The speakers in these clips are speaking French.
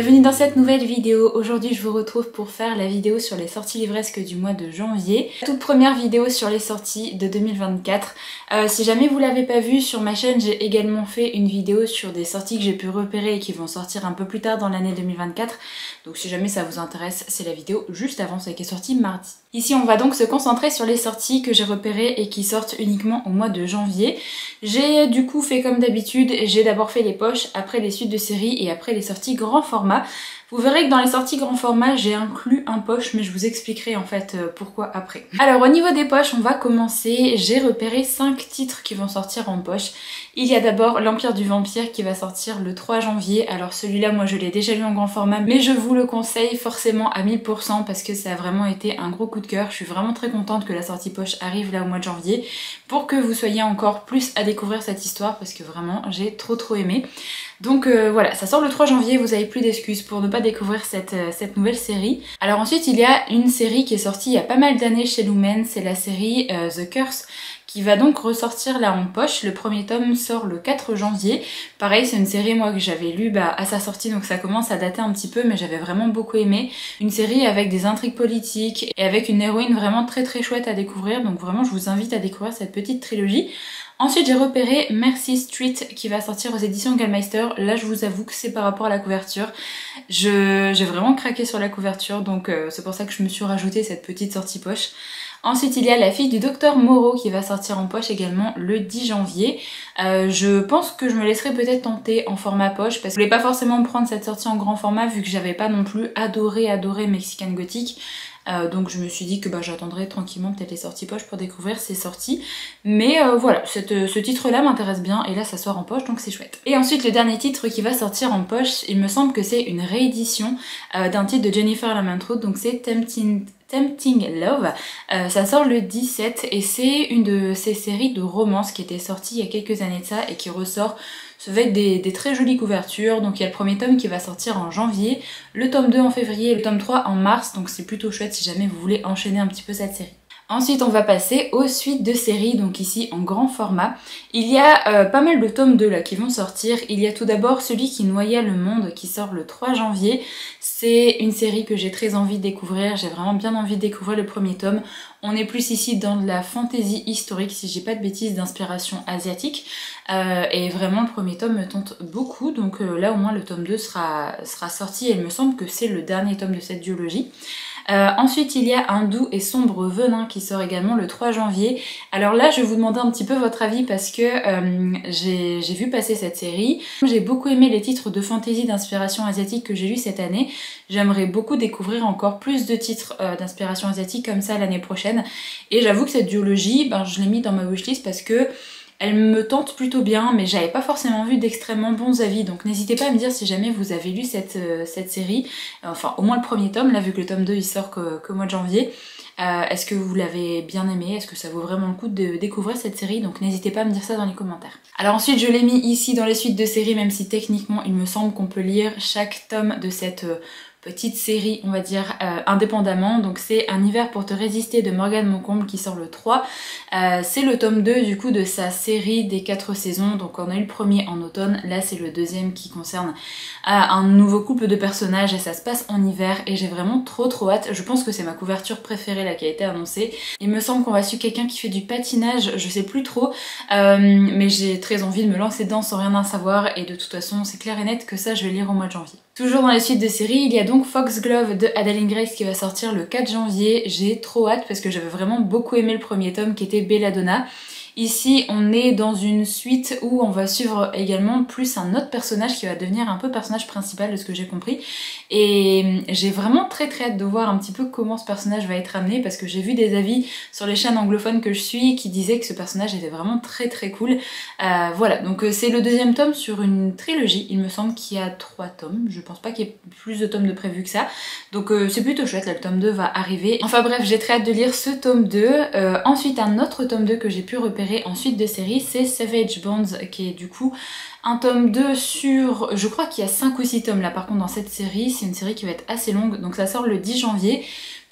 Bienvenue dans cette nouvelle vidéo. Aujourd'hui je vous retrouve pour faire la vidéo sur les sorties livresques du mois de janvier. Toute première vidéo sur les sorties de 2024. Si jamais vous l'avez pas vu sur ma chaîne, j'ai également fait une vidéo sur des sorties que j'ai pu repérer et qui vont sortir un peu plus tard dans l'année 2024. Donc si jamais ça vous intéresse, c'est la vidéo juste avant, celle qui est sortie mardi. Ici on va donc se concentrer sur les sorties que j'ai repérées et qui sortent uniquement au mois de janvier. J'ai du coup fait comme d'habitude, j'ai d'abord fait les poches, après les suites de séries et après les sorties grand format. Vous verrez que dans les sorties grand format, j'ai inclus un poche, mais je vous expliquerai en fait pourquoi après. Alors au niveau des poches, on va commencer. J'ai repéré 5 titres qui vont sortir en poche. Il y a d'abord l'Empire du Vampire qui va sortir le 3 janvier. Alors celui-là, moi je l'ai déjà lu en grand format, mais je vous le conseille forcément à 1000% parce que ça a vraiment été un gros coup de cœur. Je suis vraiment très contente que la sortie poche arrive là au mois de janvier pour que vous soyez encore plus à découvrir cette histoire parce que vraiment j'ai trop aimé. Donc voilà, ça sort le 3 janvier, vous avez plus d'excuses pour ne pas découvrir cette nouvelle série. Alors ensuite, il y a une série qui est sortie il y a pas mal d'années chez Lumen, c'est la série The Curse, qui va donc ressortir là en poche. Le premier tome sort le 4 janvier. Pareil, c'est une série moi que j'avais lue à sa sortie, donc ça commence à dater un petit peu, mais j'avais vraiment beaucoup aimé. Une série avec des intrigues politiques et avec une héroïne vraiment très chouette à découvrir, donc vraiment je vous invite à découvrir cette petite trilogie. Ensuite j'ai repéré Mercy Street qui va sortir aux éditions Gallmeister. Là je vous avoue que c'est par rapport à la couverture. J'ai vraiment craqué sur la couverture, donc c'est pour ça que je me suis rajouté cette petite sortie poche. Ensuite il y a La fille du docteur Moreau qui va sortir en poche également le 10 janvier. Je pense que je me laisserai peut-être tenter en format poche parce que je voulais pas forcément prendre cette sortie en grand format vu que j'avais pas non plus adoré Mexican Gothic. Donc je me suis dit que j'attendrai tranquillement peut-être les sorties poche pour découvrir ces sorties. Mais voilà, ce titre-là m'intéresse bien et là ça sort en poche donc c'est chouette. Et ensuite le dernier titre qui va sortir en poche, il me semble que c'est une réédition d'un titre de Jennifer Lamantrud, donc c'est Tempting Love. Ça sort le 17 et c'est une de ces séries de romances qui était sortie il y a quelques années de ça et qui ressort avec des très jolies couvertures. Donc il y a le premier tome qui va sortir en janvier, le tome 2 en février et le tome 3 en mars, donc c'est plutôt chouette si jamais vous voulez enchaîner un petit peu cette série. Ensuite on va passer aux suites de séries, donc ici en grand format. Il y a pas mal de tomes 2 là qui vont sortir. Il y a tout d'abord celui qui noyait le monde qui sort le 3 janvier. C'est une série que j'ai très envie de découvrir, j'ai vraiment bien envie de découvrir le premier tome. On est plus ici dans de la fantasy historique, si j'ai pas de bêtises, d'inspiration asiatique. Et vraiment le premier tome me tente beaucoup, donc là au moins le tome 2 sera sorti et il me semble que c'est le dernier tome de cette duologie. Ensuite il y a Un doux et sombre venin qui sort également le 3 janvier. Alors là je vais vous demander un petit peu votre avis parce que j'ai vu passer cette série. J'ai beaucoup aimé les titres de fantasy d'inspiration asiatique que j'ai lus cette année. J'aimerais beaucoup découvrir encore plus de titres d'inspiration asiatique comme ça l'année prochaine. Et j'avoue que cette duologie, je l'ai mis dans ma wishlist parce que elle me tente plutôt bien, mais j'avais pas forcément vu d'extrêmement bons avis, donc n'hésitez pas à me dire si jamais vous avez lu cette série, enfin au moins le premier tome, là vu que le tome 2 il sort qu'au mois de janvier. Est-ce que vous l'avez bien aimé? Est-ce que ça vaut vraiment le coup de découvrir cette série? Donc n'hésitez pas à me dire ça dans les commentaires. Alors ensuite je l'ai mis ici dans les suites de séries, même si techniquement il me semble qu'on peut lire chaque tome de cette petite série, on va dire, indépendamment. Donc c'est Un hiver pour te résister de Morgane Moncomble qui sort le 3. C'est le tome 2 du coup de sa série des 4 saisons. Donc on a eu le premier en automne, là c'est le deuxième qui concerne un nouveau couple de personnages et ça se passe en hiver et j'ai vraiment trop hâte. Je pense que c'est ma couverture préférée là qui a été annoncée. Il me semble qu'on va suivre quelqu'un qui fait du patinage, je sais plus trop, mais j'ai très envie de me lancer dedans sans rien en savoir et de toute façon c'est clair et net que ça je vais lire au mois de janvier. Toujours dans les suites de séries, il y a donc Foxglove de Adalyn Grace qui va sortir le 4 janvier. J'ai trop hâte parce que j'avais vraiment beaucoup aimé le premier tome qui était Belladonna. Ici on est dans une suite où on va suivre également plus un autre personnage qui va devenir un peu personnage principal de ce que j'ai compris. Et j'ai vraiment très hâte de voir un petit peu comment ce personnage va être amené parce que j'ai vu des avis sur les chaînes anglophones que je suis qui disaient que ce personnage était vraiment très cool. Voilà, donc c'est le deuxième tome sur une trilogie, il me semble qu'il y a 3 tomes, je pense pas qu'il y ait plus de tomes de prévu que ça. Donc c'est plutôt chouette, là le tome 2 va arriver. Enfin bref, j'ai très hâte de lire ce tome 2. Ensuite un autre tome 2 que j'ai pu repérer en suite de série, c'est Savage Bonds qui est du coup un tome 2 sur... Je crois qu'il y a 5 ou 6 tomes là par contre dans cette série, c'est une série qui va être assez longue, donc ça sort le 10 janvier.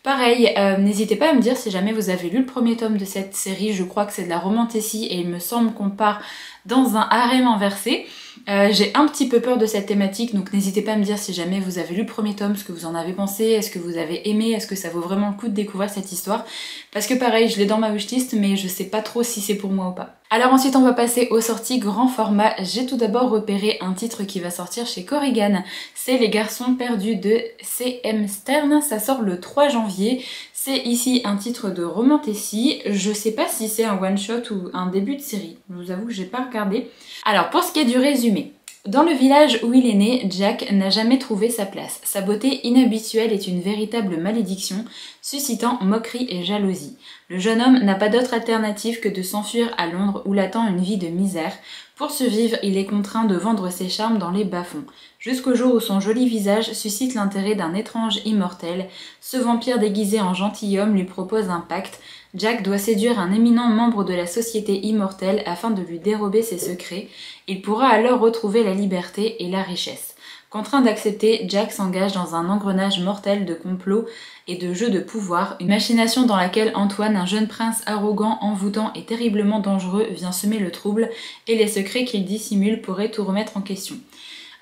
Pareil, n'hésitez pas à me dire si jamais vous avez lu le premier tome de cette série, je crois que c'est de la romantasy et il me semble qu'on part dans un harem inversé. J'ai un petit peu peur de cette thématique, donc n'hésitez pas à me dire si jamais vous avez lu le premier tome, ce que vous en avez pensé, est-ce que vous avez aimé, est-ce que ça vaut vraiment le coup de découvrir cette histoire. Parce que pareil, je l'ai dans ma wishlist, mais je sais pas trop si c'est pour moi ou pas. Alors ensuite on va passer aux sorties grand format. J'ai tout d'abord repéré un titre qui va sortir chez Korrigan, c'est Les Garçons Perdus de C.M. Stern, ça sort le 3 janvier. C'est ici un titre de romantasy, je sais pas si c'est un one-shot ou un début de série, je vous avoue que j'ai pas regardé. Alors pour ce qui est du résumé, dans le village où il est né, Jack n'a jamais trouvé sa place. Sa beauté inhabituelle est une véritable malédiction, suscitant moquerie et jalousie. Le jeune homme n'a pas d'autre alternative que de s'enfuir à Londres où l'attend une vie de misère. Pour survivre, il est contraint de vendre ses charmes dans les bas-fonds, jusqu'au jour où son joli visage suscite l'intérêt d'un étrange immortel. Ce vampire déguisé en gentilhomme lui propose un pacte. Jack doit séduire un éminent membre de la société immortelle afin de lui dérober ses secrets. Il pourra alors retrouver la liberté et la richesse. Contraint d'accepter, Jack s'engage dans un engrenage mortel de complots et de jeux de pouvoir, une machination dans laquelle Antoine, un jeune prince arrogant, envoûtant et terriblement dangereux, vient semer le trouble, et les secrets qu'il dissimule pourraient tout remettre en question.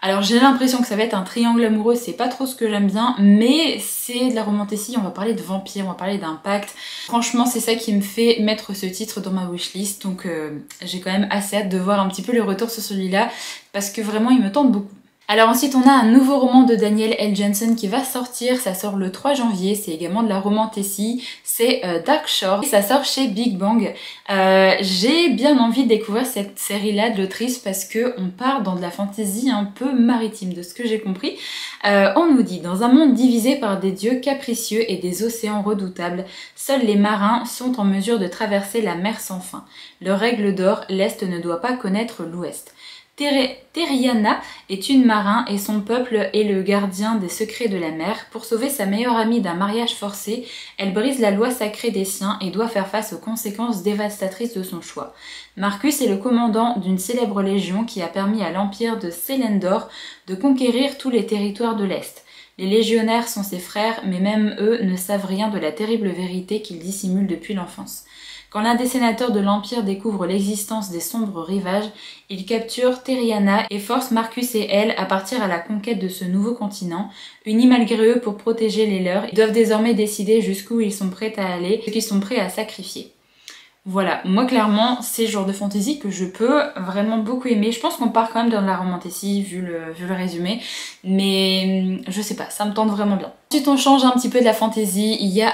Alors j'ai l'impression que ça va être un triangle amoureux, c'est pas trop ce que j'aime bien, mais c'est de la romantasy, on va parler de vampires, on va parler d'un pacte. Franchement c'est ça qui me fait mettre ce titre dans ma wishlist, donc j'ai quand même assez hâte de voir un petit peu le retour sur celui-là, parce que vraiment il me tente beaucoup. Alors ensuite on a un nouveau roman de Daniel L. Jensen qui va sortir, ça sort le 3 janvier, c'est également de la romantasy, c'est Dark Shore, ça sort chez Big Bang. J'ai bien envie de découvrir cette série-là de l'autrice parce que on part dans de la fantasy un peu maritime, de ce que j'ai compris. On nous dit, dans un monde divisé par des dieux capricieux et des océans redoutables, seuls les marins sont en mesure de traverser la mer sans fin. Leur règle d'or, l'Est ne doit pas connaître l'Ouest. Terriana est une marin et son peuple est le gardien des secrets de la mer. Pour sauver sa meilleure amie d'un mariage forcé, elle brise la loi sacrée des siens et doit faire face aux conséquences dévastatrices de son choix. Marcus est le commandant d'une célèbre légion qui a permis à l'empire de Selendor de conquérir tous les territoires de l'Est. Les légionnaires sont ses frères, mais même eux ne savent rien de la terrible vérité qu'ils dissimulent depuis l'enfance. Quand l'un des sénateurs de l'Empire découvre l'existence des sombres rivages, il capture Terriana et force Marcus et elle à partir à la conquête de ce nouveau continent. Unis malgré eux pour protéger les leurs, ils doivent désormais décider jusqu'où ils sont prêts à aller, ce qu'ils sont prêts à sacrifier. Voilà, moi clairement, c'est le genre de fantasy que je peux vraiment beaucoup aimer. Je pense qu'on part quand même dans la romantasy vu le résumé, mais je sais pas, ça me tente vraiment bien. Ensuite on change un petit peu de la fantasy, il y a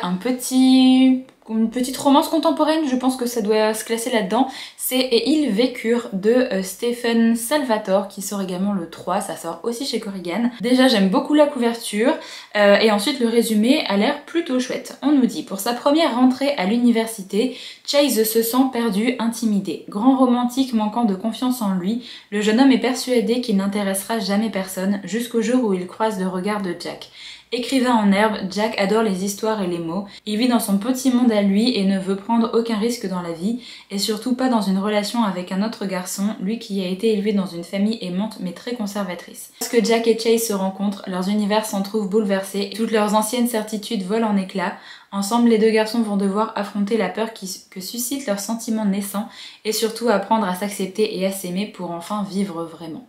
une petite romance contemporaine, je pense que ça doit se classer là-dedans. C'est Et ils vécurent de Stephen Salvatore qui sort également le 3, ça sort aussi chez Korrigan. Déjà j'aime beaucoup la couverture et ensuite le résumé a l'air plutôt chouette. On nous dit, pour sa première rentrée à l'université, Chase se sent perdu, intimidé. Grand romantique manquant de confiance en lui, le jeune homme est persuadé qu'il n'intéressera jamais personne jusqu'au jour où il croise le regard de Jack. Écrivain en herbe, Jack adore les histoires et les mots. Il vit dans son petit monde à lui et ne veut prendre aucun risque dans la vie, et surtout pas dans une relation avec un autre garçon, lui qui a été élevé dans une famille aimante mais très conservatrice. Lorsque Jack et Chase se rencontrent, leurs univers s'en trouvent bouleversés et toutes leurs anciennes certitudes volent en éclats. Ensemble, les deux garçons vont devoir affronter la peur que suscitent leurs sentiments naissants et surtout apprendre à s'accepter et à s'aimer pour enfin vivre vraiment.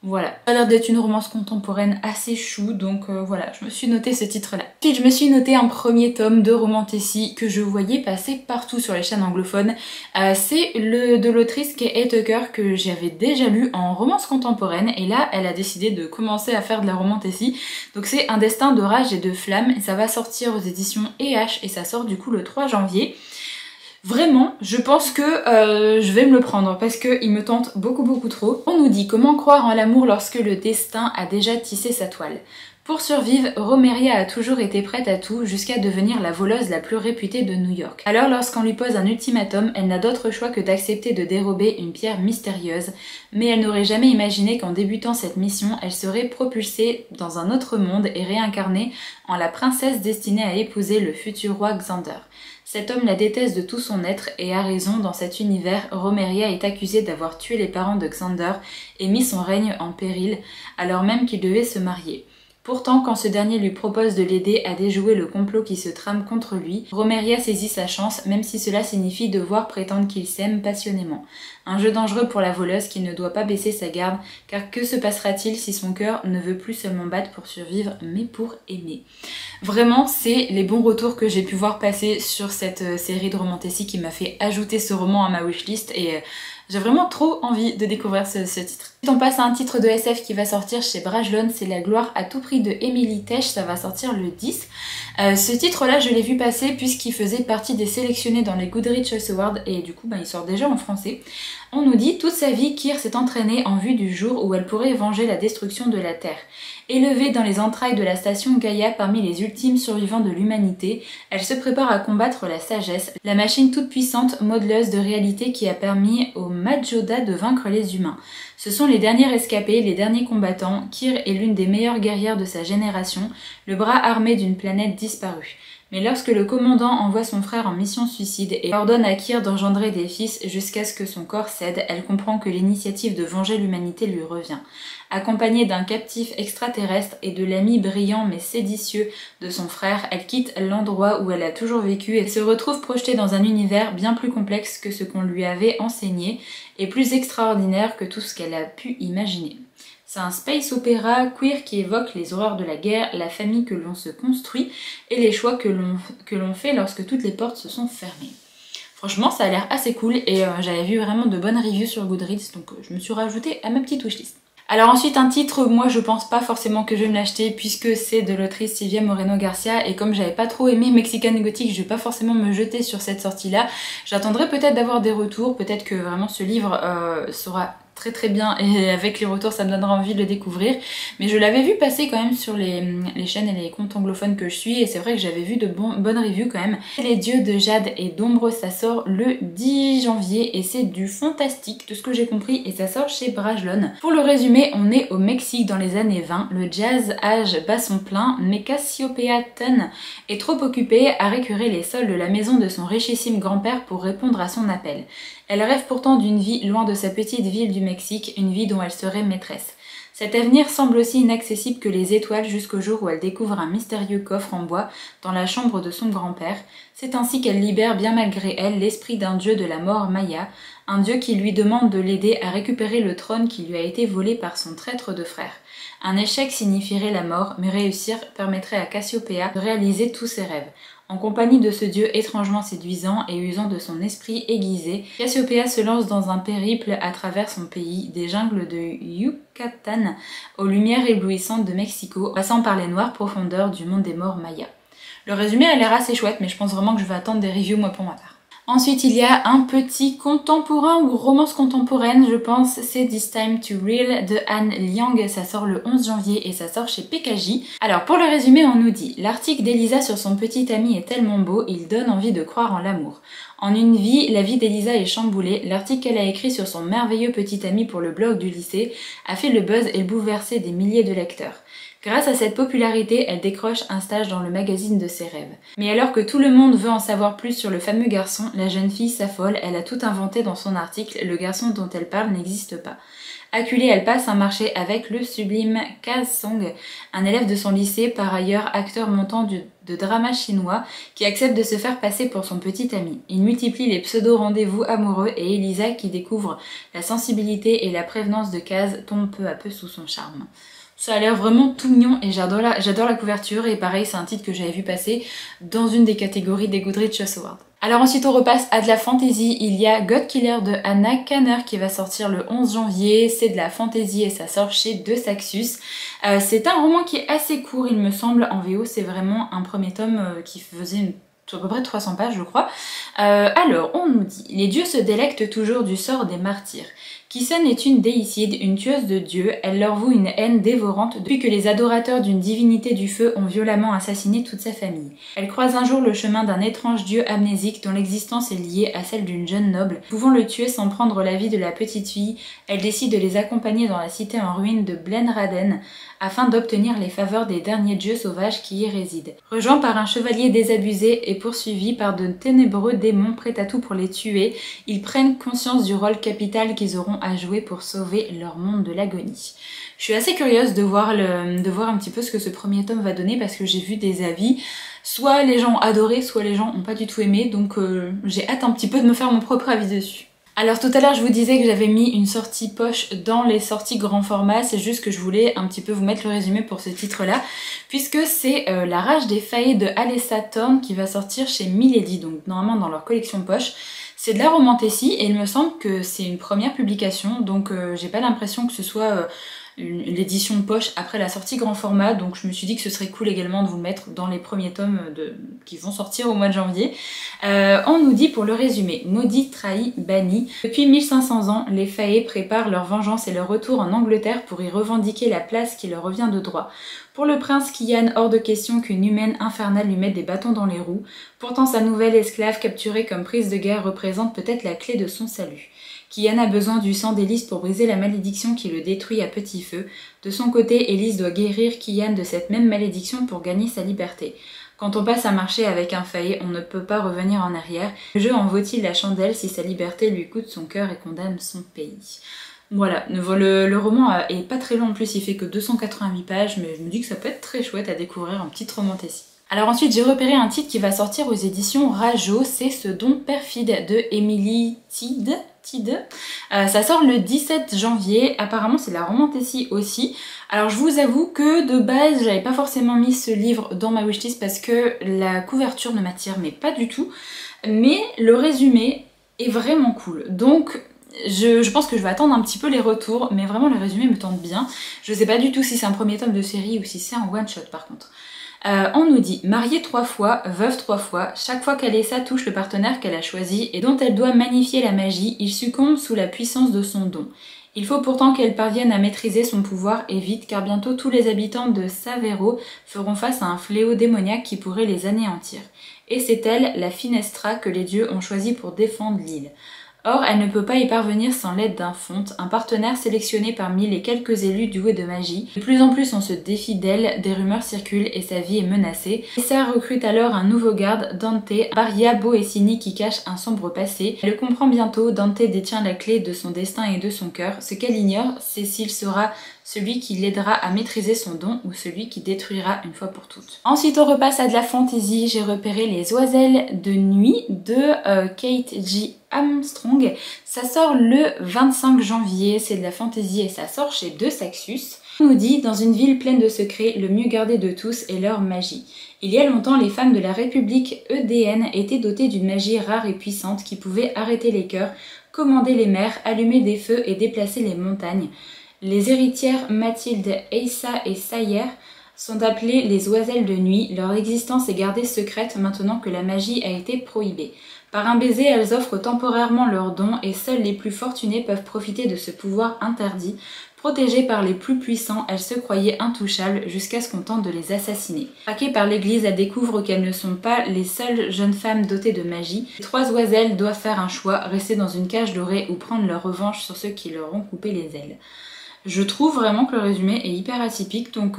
Voilà, ça a l'air d'être une romance contemporaine assez chou, donc voilà, je me suis noté ce titre-là. Ensuite, je me suis noté un premier tome de romantasy que je voyais passer partout sur les chaînes anglophones. C'est de l'autrice Kay Tucker que j'avais déjà lu en romance contemporaine, et là, elle a décidé de commencer à faire de la romantasy. Donc c'est Un destin de rage et de flamme, et ça va sortir aux éditions EH, et ça sort du coup le 3 janvier. Vraiment, je pense que je vais me le prendre parce qu'il me tente beaucoup trop. On nous dit comment croire en l'amour lorsque le destin a déjà tissé sa toile. Pour survivre, Romeria a toujours été prête à tout jusqu'à devenir la voleuse la plus réputée de New York. Alors lorsqu'on lui pose un ultimatum, elle n'a d'autre choix que d'accepter de dérober une pierre mystérieuse, mais elle n'aurait jamais imaginé qu'en débutant cette mission, elle serait propulsée dans un autre monde et réincarnée en la princesse destinée à épouser le futur roi Xander. Cet homme la déteste de tout son être et a raison. Dans cet univers, Romeria est accusée d'avoir tué les parents de Xander et mis son règne en péril alors même qu'il devait se marier. Pourtant, quand ce dernier lui propose de l'aider à déjouer le complot qui se trame contre lui, Romeria saisit sa chance, même si cela signifie devoir prétendre qu'il s'aime passionnément. Un jeu dangereux pour la voleuse qui ne doit pas baisser sa garde, car que se passera-t-il si son cœur ne veut plus seulement battre pour survivre, mais pour aimer? Vraiment, c'est les bons retours que j'ai pu voir passer sur cette série de romantasy qui m'a fait ajouter ce roman à ma wishlist et j'ai vraiment trop envie de découvrir ce titre. On passe à un titre de SF qui va sortir chez Brajlon, c'est La gloire à tout prix de Émilie Tesch, ça va sortir le 10. Ce titre-là, je l'ai vu passer puisqu'il faisait partie des sélectionnés dans les Goodreads Choice Awards et du coup, il sort déjà en français. On nous dit, toute sa vie, Kyr s'est entraînée en vue du jour où elle pourrait venger la destruction de la Terre. Élevée dans les entrailles de la station Gaïa parmi les ultimes survivants de l'humanité, elle se prépare à combattre la sagesse, la machine toute puissante modeleuse de réalité qui a permis aux Majoda de vaincre les humains. Ce sont les derniers rescapés, les derniers combattants. Kyr est l'une des meilleures guerrières de sa génération, le bras armé d'une planète disparue. Mais lorsque le commandant envoie son frère en mission suicide et ordonne à Kyr d'engendrer des fils jusqu'à ce que son corps cède, elle comprend que l'initiative de venger l'humanité lui revient. Accompagnée d'un captif extraterrestre et de l'ami brillant mais séditieux de son frère, elle quitte l'endroit où elle a toujours vécu et se retrouve projetée dans un univers bien plus complexe que ce qu'on lui avait enseigné et plus extraordinaire que tout ce qu'elle a pu imaginer. C'est un space opéra queer qui évoque les horreurs de la guerre, la famille que l'on se construit et les choix que l'on fait lorsque toutes les portes se sont fermées. Franchement, ça a l'air assez cool et j'avais vu vraiment de bonnes reviews sur Goodreads, donc je me suis rajoutée à ma petite wishlist. Alors ensuite un titre, moi je pense pas forcément que je vais me l'acheter puisque c'est de l'autrice Silvia Moreno Garcia et comme j'avais pas trop aimé Mexican Gothic, je vais pas forcément me jeter sur cette sortie là. J'attendrai peut-être d'avoir des retours, peut-être que vraiment ce livre sera très bien et avec les retours ça me donnera envie de le découvrir, mais je l'avais vu passer quand même sur les chaînes et les comptes anglophones que je suis et c'est vrai que j'avais vu de bonnes reviews quand même. Les dieux de Jade et d'Ombre, ça sort le 10 janvier et c'est du fantastique de ce que j'ai compris et ça sort chez Brajlon. Pour le résumé, on est au Mexique dans les années 20, le jazz âge bat son plein, mais Cassiopeia Tunn est trop occupée à récurer les sols de la maison de son richissime grand-père pour répondre à son appel. Elle rêve pourtant d'une vie loin de sa petite ville du Mexique, une vie dont elle serait maîtresse. Cet avenir semble aussi inaccessible que les étoiles jusqu'au jour où elle découvre un mystérieux coffre en bois dans la chambre de son grand-père. C'est ainsi qu'elle libère bien malgré elle l'esprit d'un dieu de la mort maya, un dieu qui lui demande de l'aider à récupérer le trône qui lui a été volé par son traître de frère. Un échec signifierait la mort, mais réussir permettrait à Cassiopeia de réaliser tous ses rêves. En compagnie de ce dieu étrangement séduisant et usant de son esprit aiguisé, Cassiopeia se lance dans un périple à travers son pays, des jungles de Yucatan aux lumières éblouissantes de Mexico, passant par les noires profondeurs du monde des morts maya. Le résumé a l'air assez chouette, mais je pense vraiment que je vais attendre des reviews moi pour ma part. Ensuite, il y a un petit contemporain ou romance contemporaine, je pense, c'est This Time to Real de Anne Liang. Ça sort le 11 janvier et ça sort chez PKJ. Alors, pour le résumé, on nous dit « L'article d'Elisa sur son petit ami est tellement beau, il donne envie de croire en l'amour. En une vie, la vie d'Elisa est chamboulée. L'article qu'elle a écrit sur son merveilleux petit ami pour le blog du lycée a fait le buzz et le bouleversé des milliers de lecteurs. Grâce à cette popularité, elle décroche un stage dans le magazine de ses rêves. Mais alors que tout le monde veut en savoir plus sur le fameux garçon, la jeune fille s'affole, elle a tout inventé dans son article, le garçon dont elle parle n'existe pas. Acculée, elle passe un marché avec le sublime Kaz Song, un élève de son lycée, par ailleurs acteur montant de drama chinois, qui accepte de se faire passer pour son petit ami. Il multiplie les pseudo-rendez-vous amoureux et Elisa, qui découvre la sensibilité et la prévenance de Kaz, tombe peu à peu sous son charme. Ça a l'air vraiment tout mignon et j'adore la couverture et pareil c'est un titre que j'avais vu passer dans une des catégories des Goodreads Choice Awards. Alors ensuite on repasse à de la fantasy, il y a God Killer de Anna Kanner qui va sortir le 11 janvier, c'est de la fantasy et ça sort chez De Saxus. C'est un roman qui est assez court il me semble, en VO c'est vraiment un premier tome qui faisait à peu près 300 pages je crois. Alors on nous dit, les dieux se délectent toujours du sort des martyrs. Kisen est une déicide, une tueuse de dieux, elle leur voue une haine dévorante depuis que les adorateurs d'une divinité du feu ont violemment assassiné toute sa famille. Elle croise un jour le chemin d'un étrange dieu amnésique dont l'existence est liée à celle d'une jeune noble. Pouvant le tuer sans prendre la vie de la petite fille, elle décide de les accompagner dans la cité en ruine de Blenraden afin d'obtenir les faveurs des derniers dieux sauvages qui y résident. Rejoint par un chevalier désabusé et poursuivi par de ténébreux démons prêts à tout pour les tuer, ils prennent conscience du rôle capital qu'ils auront à jouer pour sauver leur monde de l'agonie. Je suis assez curieuse de voir un petit peu ce que ce premier tome va donner parce que j'ai vu des avis, soit les gens ont adoré, soit les gens ont pas du tout aimé, donc j'ai hâte un petit peu de me faire mon propre avis dessus. Alors tout à l'heure je vous disais que j'avais mis une sortie poche dans les sorties grand format, c'est juste que je voulais un petit peu vous mettre le résumé pour ce titre là, puisque c'est La Rage des Fae de Alessa Thorne qui va sortir chez Milady, donc normalement dans leur collection poche. C'est de la romantasy et il me semble que c'est une première publication, donc j'ai pas l'impression que ce soit l'édition poche après la sortie grand format, donc je me suis dit que ce serait cool également de vous le mettre dans les premiers tomes qui vont sortir au mois de janvier. On nous dit pour le résumé, maudit, trahi, banni. Depuis 1500 ans, les Fae préparent leur vengeance et leur retour en Angleterre pour y revendiquer la place qui leur revient de droit. Pour le prince Kian, hors de question qu'une humaine infernale lui mette des bâtons dans les roues. Pourtant sa nouvelle esclave capturée comme prise de guerre représente peut-être la clé de son salut. Kian a besoin du sang d'Élise pour briser la malédiction qui le détruit à petit feu. De son côté, Élise doit guérir Kian de cette même malédiction pour gagner sa liberté. Quand on passe à marcher avec un Fae, on ne peut pas revenir en arrière. Le jeu en vaut-il la chandelle si sa liberté lui coûte son cœur et condamne son pays? Voilà, le roman est pas très long en plus, il fait que 288 pages, mais je me dis que ça peut être très chouette à découvrir, un petit romantasy. Alors ensuite j'ai repéré un titre qui va sortir aux éditions Rajo, c'est Ce don perfide de Emily Tide. Ça sort le 17 janvier, apparemment c'est de la romantasy aussi. Alors je vous avoue que de base j'avais pas forcément mis ce livre dans ma wishlist parce que la couverture ne m'attire mais pas du tout. Mais le résumé est vraiment cool, donc je pense que je vais attendre un petit peu les retours, mais vraiment le résumé me tente bien. Je sais pas du tout si c'est un premier tome de série ou si c'est un one shot par contre. On nous dit mariée 3 fois, veuve 3 fois, chaque fois qu'Alessa touche le partenaire qu'elle a choisi et dont elle doit magnifier la magie, il succombe sous la puissance de son don. Il faut pourtant qu'elle parvienne à maîtriser son pouvoir et vite, car bientôt tous les habitants de Savero feront face à un fléau démoniaque qui pourrait les anéantir. Et c'est elle, la Finestra, que les dieux ont choisi pour défendre l'île. Or, elle ne peut pas y parvenir sans l'aide d'un Fonte, un partenaire sélectionné parmi les quelques élus doués de magie. De plus en plus, on se défie d'elle, des rumeurs circulent et sa vie est menacée. Essa recrute alors un nouveau garde, Dante, paria beau et cynique qui cache un sombre passé. Elle le comprend bientôt, Dante détient la clé de son destin et de son cœur. Ce qu'elle ignore, c'est s'il sera celui qui l'aidera à maîtriser son don ou celui qui détruira une fois pour toutes. Ensuite on repasse à de la fantasy, j'ai repéré Les Oiselles de nuit de Kate J. Armstrong. Ça sort le 25 janvier, c'est de la fantasy et ça sort chez De Saxus. On nous dit, dans une ville pleine de secrets, le mieux gardé de tous est leur magie. Il y a longtemps, les femmes de la République EDN étaient dotées d'une magie rare et puissante qui pouvait arrêter les cœurs, commander les mers, allumer des feux et déplacer les montagnes. Les héritières Mathilde, Eissa et Sayer sont appelées les Oiselles de nuit. Leur existence est gardée secrète maintenant que la magie a été prohibée. Par un baiser, elles offrent temporairement leurs dons et seuls les plus fortunés peuvent profiter de ce pouvoir interdit. Protégées par les plus puissants, elles se croyaient intouchables jusqu'à ce qu'on tente de les assassiner. Traquées par l'église, elles découvrent qu'elles ne sont pas les seules jeunes femmes dotées de magie. Les 3 oiselles doivent faire un choix, rester dans une cage dorée ou prendre leur revanche sur ceux qui leur ont coupé les ailes. Je trouve vraiment que le résumé est hyper atypique, donc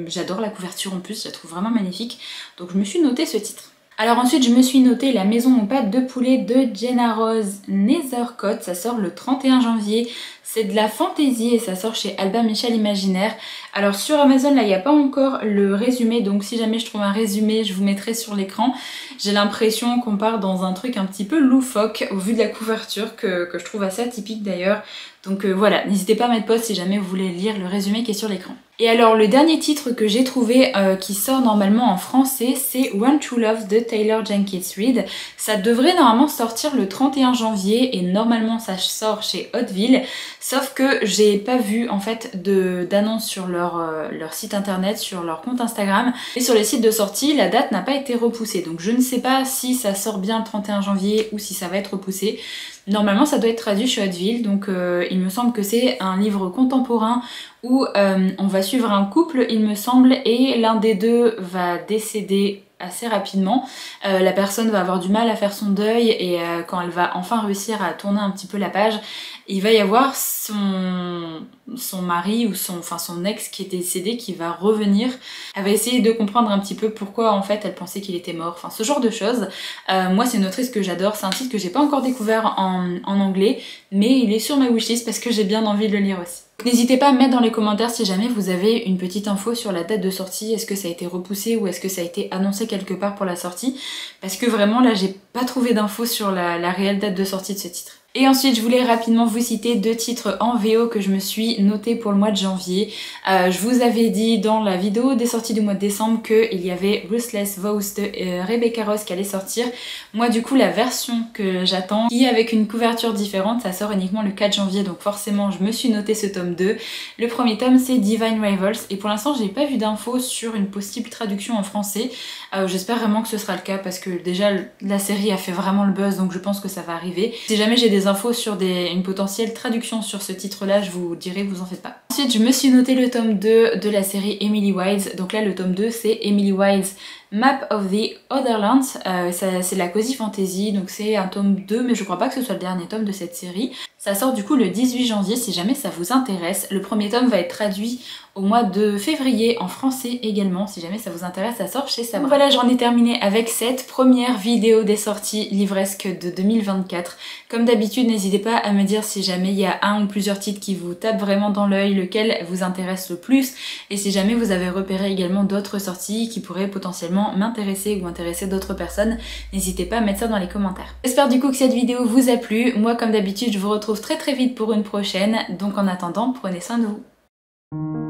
j'adore la couverture en plus, je la trouve vraiment magnifique. Donc je me suis noté ce titre. Alors ensuite je me suis noté La Maison aux pattes de poulet de Jenna Rose Nethercott, ça sort le 31 janvier, c'est de la fantasy et ça sort chez Albin Michel Imaginaire. Alors sur Amazon là il n'y a pas encore le résumé, donc si jamais je trouve un résumé je vous mettrai sur l'écran. J'ai l'impression qu'on part dans un truc un petit peu loufoque au vu de la couverture que je trouve assez atypique d'ailleurs. Donc voilà, n'hésitez pas à mettre pause si jamais vous voulez lire le résumé qui est sur l'écran. Et alors le dernier titre que j'ai trouvé qui sort normalement en français, c'est One True Love de Taylor Jenkins Reid. Ça devrait normalement sortir le 31 janvier et normalement ça sort chez Hauteville. Sauf que j'ai pas vu en fait d'annonce sur leur site internet, sur leur compte Instagram. Et sur les sites de sortie, la date n'a pas été repoussée. Donc je ne sais pas si ça sort bien le 31 janvier ou si ça va être repoussé. Normalement ça doit être traduit chez Hauteville, donc il me semble que c'est un livre contemporain où on va suivre un couple il me semble et l'un des deux va décéder assez rapidement. La personne va avoir du mal à faire son deuil et quand elle va enfin réussir à tourner un petit peu la page, il va y avoir son mari ou son ex qui est décédé qui va revenir. Elle va essayer de comprendre un petit peu pourquoi en fait elle pensait qu'il était mort, enfin ce genre de choses. Moi c'est une autrice que j'adore, c'est un titre que j'ai pas encore découvert en anglais, mais il est sur ma wishlist parce que j'ai bien envie de le lire aussi. N'hésitez pas à me mettre dans les commentaires si jamais vous avez une petite info sur la date de sortie, est-ce que ça a été repoussé ou est-ce que ça a été annoncé quelque part pour la sortie, parce que vraiment là j'ai pas trouvé d'infos sur la réelle date de sortie de ce titre. Et ensuite, je voulais rapidement vous citer 2 titres en VO que je me suis noté pour le mois de janvier. Je vous avais dit dans la vidéo des sorties du mois de décembre qu'il y avait Ruthless Vows de Rebecca Ross qui allait sortir. Moi, du coup, la version que j'attends, qui est avec une couverture différente, ça sort uniquement le 4 janvier, donc forcément, je me suis noté ce tome 2. Le premier tome, c'est Divine Rivals, et pour l'instant, j'ai pas vu d'infos sur une possible traduction en français. J'espère vraiment que ce sera le cas, parce que déjà, la série a fait vraiment le buzz, donc je pense que ça va arriver. Si jamais j'ai des infos sur une potentielle traduction sur ce titre-là, je vous dirai, vous en faites pas. Ensuite, je me suis noté le tome 2 de la série Emily Wise. Donc là, le tome 2, c'est Emily Wise Map of the Otherlands. C'est de la cozy fantasy, donc c'est un tome 2, mais je crois pas que ce soit le dernier tome de cette série. Ça sort du coup le 18 janvier si jamais ça vous intéresse. Le premier tome va être traduit au mois de février en français également, si jamais ça vous intéresse, ça sort chez Sabra. Voilà, j'en ai terminé avec cette première vidéo des sorties livresques de 2024. Comme d'habitude, n'hésitez pas à me dire si jamais il y a un ou plusieurs titres qui vous tapent vraiment dans l'œil, lequel vous intéresse le plus, et si jamais vous avez repéré également d'autres sorties qui pourraient potentiellement m'intéresser ou intéresser d'autres personnes, n'hésitez pas à mettre ça dans les commentaires. J'espère du coup que cette vidéo vous a plu. Moi, comme d'habitude, je vous retrouve très vite pour une prochaine, donc en attendant, prenez soin de vous.